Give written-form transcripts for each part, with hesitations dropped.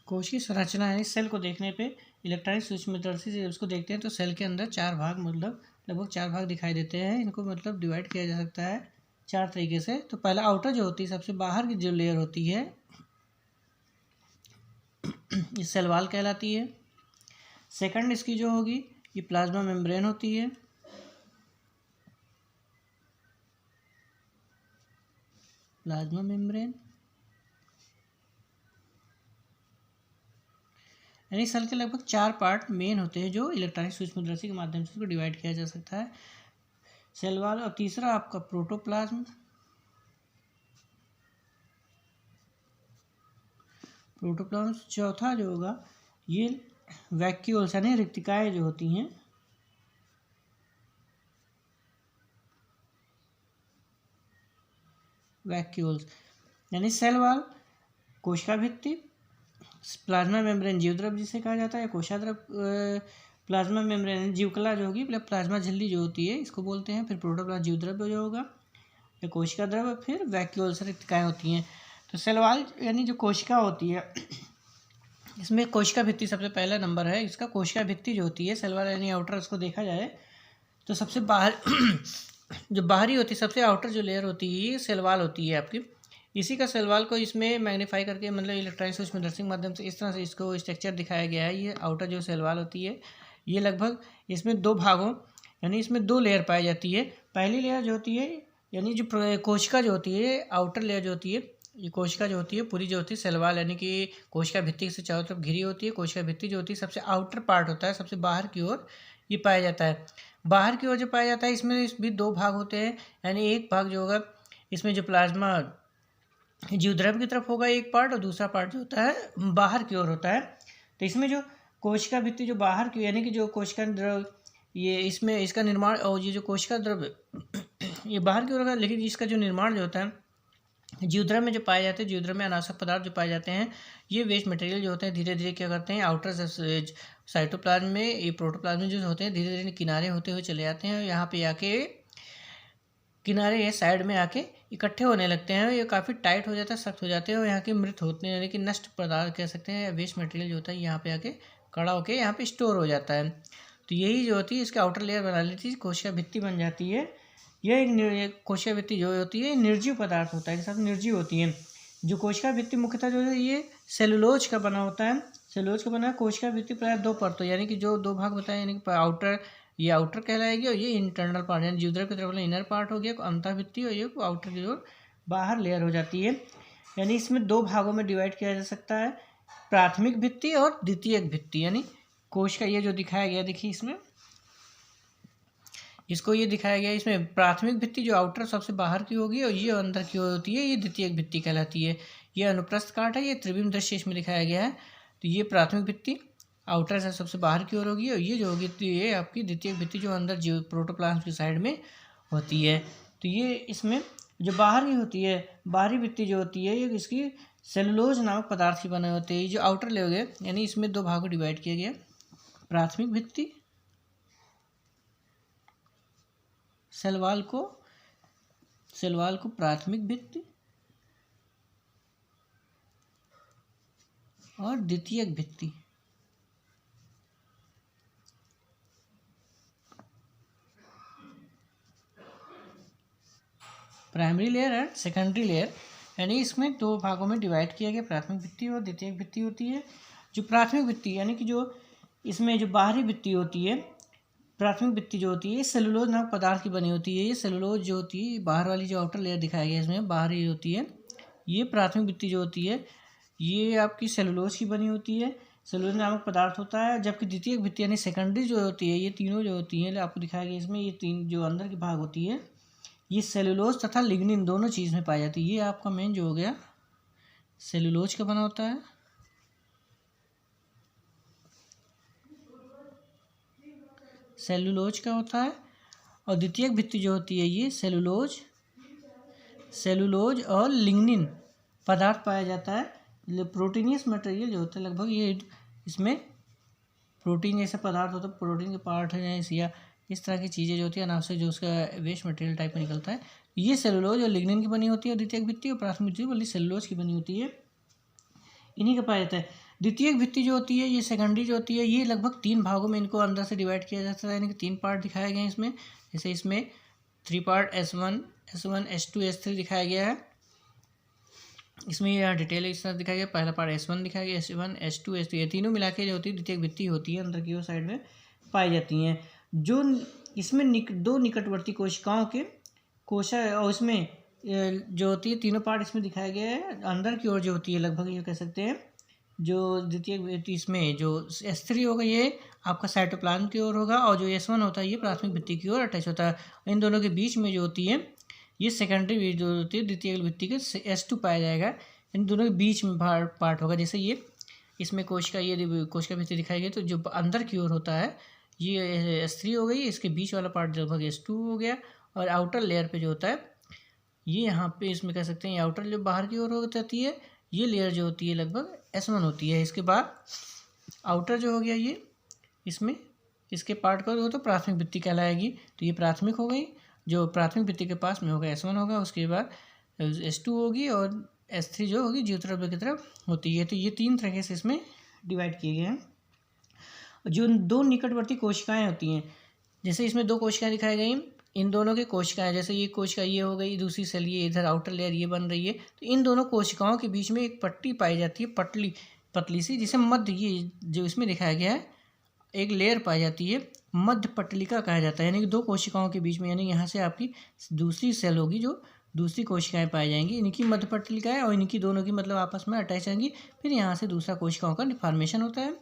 कोश की संरचना यानी सेल को देखने पे इलेक्ट्रॉनिक सूक्ष्मदर्शी से उसको देखते हैं तो सेल के अंदर 4 भाग मतलब लगभग 4 भाग दिखाई देते हैं। इनको मतलब डिवाइड किया जा सकता है 4 तरीके से। तो पहला आउटर जो होती है, सबसे बाहर की जो लेयर होती है ये सेल वॉल कहलाती है। सेकंड इसकी जो होगी ये प्लाज्मा मेम्ब्रेन होती है। प्लाज्मा मेम्ब्रेन यानी सेल के लगभग 4 पार्ट मेन होते हैं जो इलेक्ट्रॉनिक सूक्ष्मदर्शी के माध्यम से उसको डिवाइड किया जा सकता है। Cell wall. और तीसरा आपका प्रोटोप्लाज्म। प्रोटोप्लाज्म। चौथा जो होगा ये वैक्यूल्स यानी रिक्तिकाएं जो होती हैं, वैक्यूल्स यानी सेल वॉल, कोशिका भित्ति, प्लाज्मा मेम्ब्रेन जीवद्रव जिसे कहा जाता है, कोशाद्रव, प्लाज्मा मेम्ब्रेन जीवकला जो होगी, प्लाज्मा झिल्ली जो होती है इसको बोलते हैं। फिर प्रोटोप्लाज्म जीवद्रव जो होगा या कोशिका द्रव, फिर वैक्यूल्स रिक्तिकाएं होती हैं। तो सेल वॉल यानी जो कोशिका होती है इसमें कोशिका भित्ति सबसे पहला नंबर है इसका। कोशिका भित्ति जो होती है सेल वॉल यानी आउटर, उसको देखा जाए तो सबसे बाहर जो बाहरी होती है, सबसे आउटर जो लेयर होती है ये सेल वॉल होती है आपकी। इसी का सेल वॉल को इसमें मैग्नीफाई करके मतलब इलेक्ट्रॉनिक सूक्ष्मदर्शी के माध्यम से इस तरह से इसको स्ट्रक्चर दिखाया गया है। ये आउटर जो सेल वॉल होती है ये लगभग इसमें 2 भागों यानी इसमें 2 लेयर पाई जाती है। पहली लेयर जो होती है यानी जो कोशिका जो होती है, आउटर लेयर जो होती है, ये कोशिका जो होती है पूरी जो होती है सेल वॉल यानी कि कोशिका भित्ति से चारों तरफ घिरी होती है। कोशिका भित्ति जो होती है सबसे आउटर पार्ट होता है, सबसे बाहर की ओर ये पाया जाता है। बाहर की ओर जो पाया जाता है इसमें इस भी 2 भाग होते हैं। यानी एक भाग जो होगा इसमें जो प्लाज्मा जीवद्रव की तरफ होगा एक पार्ट, और दूसरा पार्ट जो होता है बाहर की ओर होता है। तो इसमें जो कोशिका भित्ति जो बाहर की यानी कि जो कोशिका द्रव ये इसमें इसका निर्माण, और ये जो कोशिका द्रव ये बाहर की ओर होगा, लेकिन इसका जो निर्माण जो होता है जीवद्रव में जो पाए जाते हैं, जीवद्रव में अनावश्यक पदार्थ जो पाए जाते हैं ये वेस्ट मटेरियल जो होते हैं धीरे धीरे क्या करते हैं आउटर साइटोप्लाज्म में, ये प्रोटोप्लाज्म जो होते हैं धीरे धीरे किनारे होते हुए चले जाते हैं। यहाँ पे आके किनारे ये साइड में आके इकट्ठे होने लगते हैं। ये काफ़ी टाइट हो जाता है, सख्त हो जाते हैं और यहाँ के मृत होते हैं यानी कि नष्ट पदार्थ कह सकते हैं, वेस्ट मटेरियल जो होता है यहाँ पे आके कड़ा होकर यहाँ पे स्टोर हो जाता है। तो यही जो होती है इसके आउटर लेयर बना लेती है, कोशिका भित्ति बन जाती है। यह एक कोशिका भित्ति जो होती है निर्जीव पदार्थ होता है, के साथ निर्जीव होती है। जो कोशिका भित्ति मुख्यतः जो है ये सेलुलोज का बना होता है। सेलुलोज का बना कोशिका भित्ति प्राय 2 परतों यानी कि जो 2 भाग बताए यानी कि आउटर, ये आउटर कहलाएगी और ये इंटरनल पार्ट यानी जीवद्रव की तरफ वाला इनर पार्ट हो गया अंतः भित्ति, और ये आउटर की ओर बाहर लेयर हो जाती है। यानी इसमें 2 भागों में डिवाइड किया जा सकता है, प्राथमिक भित्ति और द्वितीयक भित्ति। यानी कोशिका ये जो दिखाया गया देखिए इसमें, इसको ये दिखाया गया इसमें प्राथमिक भित्ति जो आउटर सबसे बाहर की होगी और ये अंदर की ओर होती है, ये द्वितीयक भित्ति कहलाती है। ये अनुप्रस्थ काट है, ये त्रिविम दृश्य इसमें दिखाया गया है। तो ये प्राथमिक भित्ति आउटर से सबसे बाहर की ओर होगी, और ये जो होगी तो ये आपकी द्वितीयक भित्ति जो अंदर जो प्रोटोप्लाज्म की साइड में होती है। तो ये इसमें जो बाहर की होती है, बाहरी भित्ति जो होती है ये इसकी सेलुलोज नामक पदार्थ की बने होते हैं। जो आउटर ले हो गए यानी इसमें 2 भागों डिवाइड किया गया, प्राथमिक भित्ति सेल वॉल को प्राथमिक भित्ति और द्वितीयक भित्ति। Primary layer and secondary layer यानी इसमें 2 भागों में डिवाइड किया गया, प्राथमिक भित्ति और द्वितीयक भित्ति होती है। जो प्राथमिक भित्ति यानी कि जो इसमें जो बाहरी भित्ति होती है, प्राथमिक भित्ति जो होती है सेलुलोज नामक पदार्थ की बनी होती है। ये सेलुलोज जो होती है बाहर वाली जो आउटर लेयर दिखाया गया इसमें बाहरी होती है। ये प्राथमिक भित्ति जो होती है ये आपकी सेलुलोज की बनी होती है, सेलुलोज नामक पदार्थ होता है। जबकि द्वितीयक भित्ति यानी सेकेंडरी जो होती है, ये तीनों जो होती हैं आपको दिखाया गया इसमें, ये 3 जो अंदर की भाग होती है ये सेलुलोज तथा लिग्निन दोनों चीज़ में पाई जाती है। ये आपका मेन जो हो गया सेलुलोज का बना होता है, सेलुलोज का होता है। और द्वितीयक भित्ति जो होती है ये सेलुलोज और लिग्निन पदार्थ पाया जाता है। प्रोटीनियस मटेरियल जो होता है लगभग ये इसमें प्रोटीन जैसे पदार्थ होता है, प्रोटीन के पार्ट है या इस तरह की चीज़ें जो होती है अनावश्यक जो उसका वेस्ट मटेरियल टाइप में निकलता है, ये सेलुलोज और लिग्निन की बनी होती है द्वितीयक भित्ति, और प्राथमिक भित्ति वाली सेलुलोज की बनी होती है। इन्हीं का पाया जाता है। द्वितीयक भित्ति जो होती है, ये सेकेंडरी जो होती है, ये लगभग 3 भागों में इनको अंदर से डिवाइड किया जाता है, यानी कि 3 पार्ट दिखाए गए हैं इसमें। जैसे इसमें 3 पार्ट S1, S2, S3 दिखाया गया है। इसमें यह डिटेल इस तरह दिखाया गया। पहला पार्ट S1 दिखाया गया, S1, S2, S3, ये तीनों मिला के जो होती है द्वितीयक भित्ति होती है, अंदर की ओर साइड में पाई जाती हैं। जो इसमें दो निकटवर्ती कोशिकाओं के कोशा और इसमें जो होती है तीनों पार्ट इसमें दिखाया गया है। अंदर की ओर जो होती है लगभग ये कह सकते हैं जो द्वितीयक भित्ति इसमें जो S3 होगा ये आपका साइटोप्लाज्म की ओर होगा, और जो S1 होता है ये प्राथमिक भित्ति की ओर अटैच होता है। इन दोनों के बीच में जो होती है ये सेकेंडरी जो होती है द्वितीयक भित्ति के S2 पाया जाएगा। इन दोनों के बीच में पार्ट होगा। जैसे ये इसमें कोशिका, ये कोशिका भित्ति दिखाई गई, तो जो अंदर की ओर होता है ये S3 हो गई, इसके बीच वाला पार्ट लगभग S2 हो गया, और आउटर लेयर पे जो होता है ये यहाँ पे इसमें कह सकते हैं आउटर जो बाहर की ओर होती है ये लेयर जो होती है लगभग S1 होती है। इसके बाद आउटर जो हो गया ये इसमें इसके पार्ट का हो तो प्राथमिक भित्ति कहलाएगी। तो ये प्राथमिक हो गई, जो प्राथमिक भित्ति के पास में होगा S1 होगा, उसके बाद S2 होगी, और S3 जो होगी ज्योतिरब्द की तरफ होती है। तो ये 3 तरीके से इसमें डिवाइड किए गए हैं। जो 2 निकटवर्ती कोशिकाएं होती हैं, जैसे इसमें 2 कोशिकाएं दिखाई गई, इन दोनों की कोशिकाएं, जैसे ये कोशिका ये हो गई, दूसरी सेल ये इधर आउटर लेयर ये बन रही है, तो इन दोनों कोशिकाओं के बीच में एक पट्टी पाई जाती है, पतली सी, जिसे मध्य, ये जो इसमें दिखाया गया है एक लेयर पाई जाती है, मध्य पटलिका कहा जाता है। यानी कि 2 कोशिकाओं के बीच में, यानी यहाँ से आपकी दूसरी सेल होगी जो दूसरी कोशिकाएं पाई जाएंगी, इनकी मध्य पटलिका है, और इनकी दोनों की मतलब आपस में अटैच आएंगी। फिर यहाँ से दूसरा कोशिकाओं का फॉर्मेशन होता है,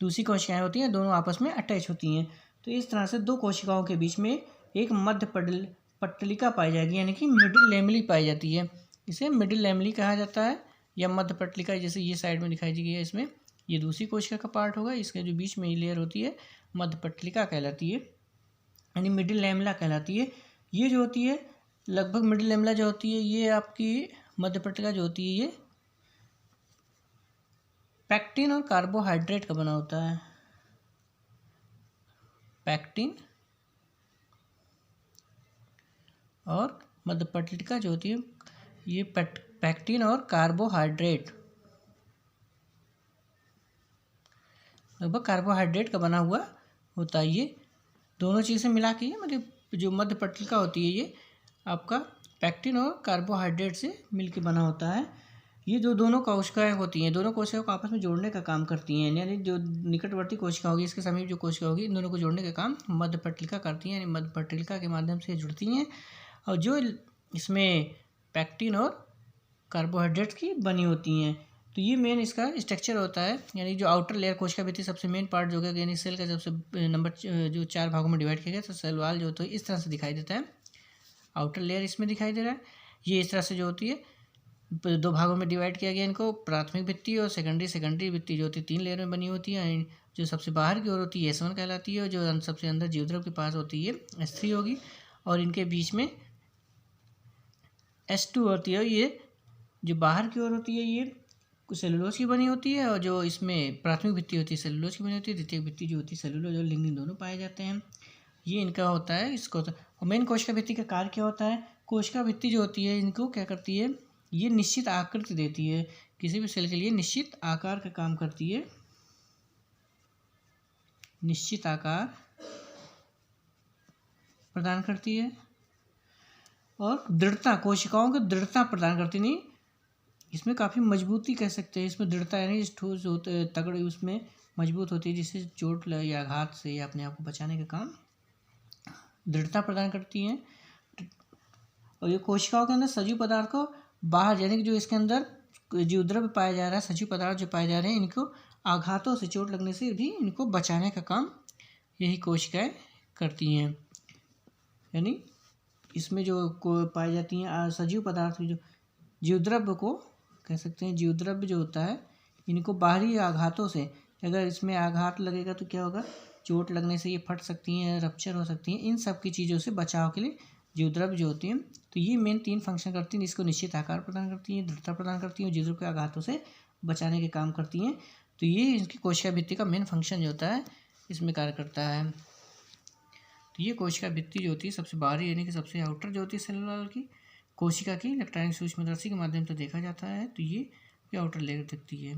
दूसरी कोशिकाएं होती हैं, दोनों आपस में अटैच होती हैं। तो इस तरह से 2 कोशिकाओं के बीच में एक मध्य पटलिका पाई जाएगी, यानी कि मिडिल लैमेली पाई जाती है। इसे मिडिल लैमेली कहा जाता है, या मध्य पटलिका। जैसे ये साइड में दिखाई गई है, इसमें ये दूसरी कोशिका का पार्ट होगा, इसके जो बीच में ये लेयर होती है मध्य पटलिका कहलाती है, यानी मिडिल लैमेला कहलाती है। ये जो होती है लगभग मिडिल लैमेला जो होती है ये आपकी मध्य पटलिका जो होती है ये पैक्टिन और कार्बोहाइड्रेट का बना होता है। पैक्टिन और मध्य पटलिका जो होती है ये पैक्टिन और कार्बोहाइड्रेट, लगभग कार्बोहाइड्रेट का बना हुआ होता है। ये दोनों चीज़ें मिला के मतलब जो मध्य पटलिका होती है ये आपका पैक्टिन और कार्बोहाइड्रेट से मिलके बना होता है। ये जो दोनों कोशिकाएं होती हैं, दोनों कोशिकाओं को आपस में जोड़ने का काम करती हैं, यानी जो निकटवर्ती कोशिका होगी इसके समीप जो कोशिका होगी इन दोनों को जोड़ने का काम मध्य पटलिका करती हैं, यानी मध्य पटलिका के माध्यम से जुड़ती हैं। और जो इसमें पैक्टिन और कार्बोहाइड्रेट की बनी होती हैं। तो ये मेन इसका स्ट्रक्चर होता है, यानी जो आउटर लेयर कोशिका भित्ति सबसे मेन पार्ट जो है, यानी सेल का सबसे नंबर जो 4 भागों में डिवाइड किया गया, तो सेल वाल जो तो इस तरह से दिखाई देता है। आउटर लेयर इसमें दिखाई दे रहा है, ये इस तरह से जो होती है 2 भागों में डिवाइड किया गया इनको, प्राथमिक भित्ति और सेकेंडरी भित्ति जो होती है 3 लेयर में बनी होती है। जो सबसे बाहर की ओर होती है S1 कहलाती है, और जो सबसे अंदर जीवद्रव के पास होती है S3 होगी, और इनके बीच में S2 होती है। ये जो बाहर की ओर होती है ये सेलुलोज की बनी होती है, और जो इसमें प्राथमिक भित्ति होती है सेलुलोज की बनी होती है, द्वितीयक भित्ति जो होती है सेलुलोज और लिग्निन दोनों पाए जाते हैं। ये इनका होता है इसको। और मेन कोशिका भित्ति का कार्य क्या होता है, कोशिका भित्ति जो होती है इनको क्या करती है, ये निश्चित आकृति देती है, किसी भी सेल के लिए निश्चित आकार का काम करती है, निश्चित आकार प्रदान करती है, और दृढ़ता, कोशिकाओं को दृढ़ता प्रदान करती नहीं, इसमें काफ़ी मजबूती कह सकते हैं, इसमें दृढ़ता यानी ठोस होते तगड़ी उसमें मजबूत होती है, जिससे चोट या आघात से या अपने आप को बचाने का काम दृढ़ता प्रदान करती हैं। और ये कोशिकाओं के अंदर सजीव पदार्थ को बाहर, यानी कि जो इसके अंदर जीवद्रव्य पाया जा रहा है, सजीव पदार्थ जो पाए जा रहे हैं, इनको आघातों से, चोट लगने से भी इनको बचाने का काम यही कोशिकाएं करती हैं। यानी इसमें जो पाई जाती हैं सजीव पदार्थ जो जीवद्रव्य को कह सकते हैं, जीवद्रव्य जो होता है इनको बाहरी आघातों से, अगर इसमें आघात लगेगा तो क्या होगा, चोट लगने से ये फट सकती हैं, रप्चर हो सकती हैं, इन सब की चीज़ों से बचाव के लिए जीवद्रव्य जो होती हैं, तो ये मेन 3 फंक्शन करती हैं, जिसको निश्चित आकार प्रदान करती हैं, दृढ़ता प्रदान करती हैं, जीवद्रव्य के आघातों से बचाने के काम करती हैं। तो ये इसकी कोशिका भित्ति का मेन फंक्शन जो होता है इसमें कार्य करता है। तो ये कोशिका भित्ति जो होती है सबसे बाहरी, यानी कि सबसे आउटर जो होती है सेलुलर की कोशिका की इलेक्ट्रॉनिक सूक्ष्मदर्शी के माध्यम से देखा जाता है, तो ये आउटर लेयर दिखती है।